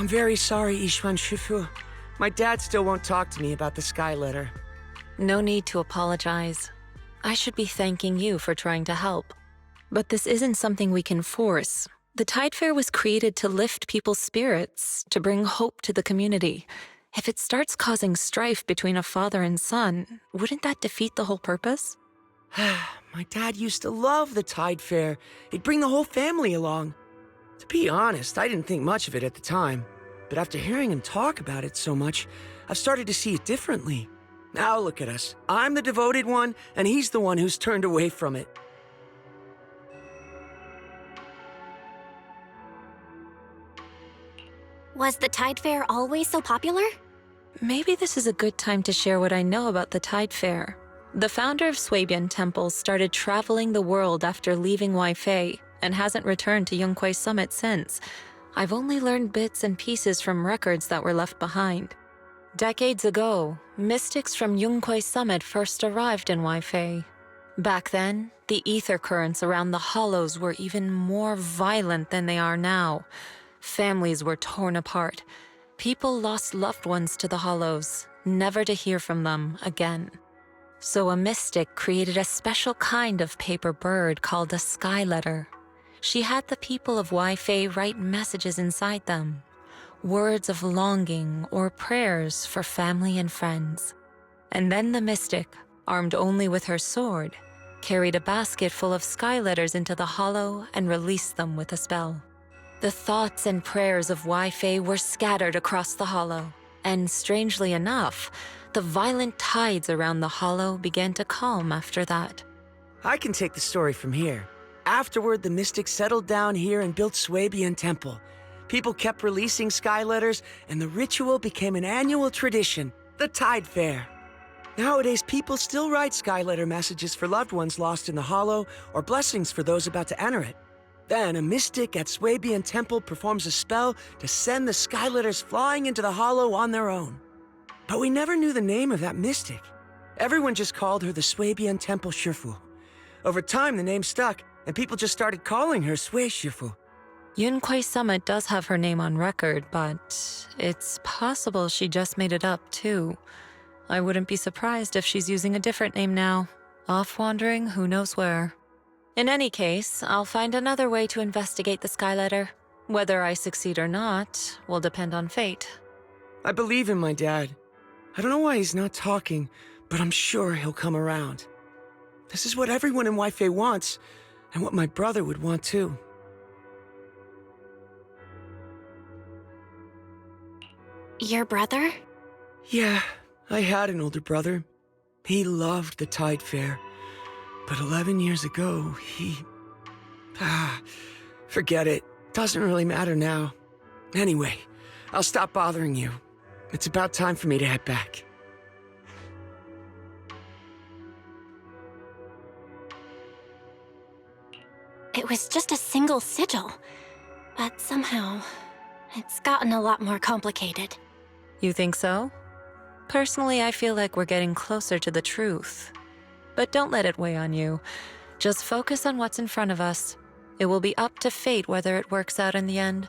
I'm very sorry, Ishwan Shifu. My dad still won't talk to me about the sky letter. No need to apologize. I should be thanking you for trying to help. But this isn't something we can force. The Tide Fair was created to lift people's spirits, to bring hope to the community. If it starts causing strife between a father and son, wouldn't that defeat the whole purpose? My dad used to love the Tide Fair. He'd bring the whole family along. To be honest, I didn't think much of it at the time. But after hearing him talk about it so much, I've started to see it differently. Now look at us. I'm the devoted one, and he's the one who's turned away from it. Was the Tide Fair always so popular? Maybe this is a good time to share what I know about the Tide Fair. The founder of Suibian Temple started traveling the world after leaving Waifei and hasn't returned to Yunkwei Summit since. I've only learned bits and pieces from records that were left behind. Decades ago, mystics from Yunkwei Summit first arrived in Waifei. Back then, the ether currents around the hollows were even more violent than they are now. Families were torn apart. People lost loved ones to the hollows, never to hear from them again. So a mystic created a special kind of paper bird called a sky letter. She had the people of Waifei write messages inside them, words of longing or prayers for family and friends. And then the mystic, armed only with her sword, carried a basket full of sky letters into the hollow and released them with a spell. The thoughts and prayers of Waifei were scattered across the hollow, and strangely enough, the violent tides around the hollow began to calm after that. I can take the story from here. Afterward, the mystics settled down here and built Suibian Temple. People kept releasing sky letters, and the ritual became an annual tradition, the Tide Fair. Nowadays, people still write sky letter messages for loved ones lost in the hollow, or blessings for those about to enter it. Then, a mystic at Suibian Temple performs a spell to send the sky letters flying into the hollow on their own. But we never knew the name of that mystic. Everyone just called her the Suibian Temple Shifu. Over time, the name stuck, and people just started calling her Sui Shifu. Yunkwei Summit does have her name on record, but it's possible she just made it up, too. I wouldn't be surprised if she's using a different name now, off wandering who knows where. In any case, I'll find another way to investigate the sky letter. Whether I succeed or not will depend on fate. I believe in my dad. I don't know why he's not talking, but I'm sure he'll come around. This is what everyone in Waifei wants, and what my brother would want too. Your brother? Yeah, I had an older brother. He loved the Tide Fair. But 11 years ago, he... forget it. Doesn't really matter now. Anyway, I'll stop bothering you. It's about time for me to head back. It was just a single sigil. But somehow, it's gotten a lot more complicated. You think so? Personally, I feel like we're getting closer to the truth. But don't let it weigh on you. Just focus on what's in front of us. It will be up to fate whether it works out in the end.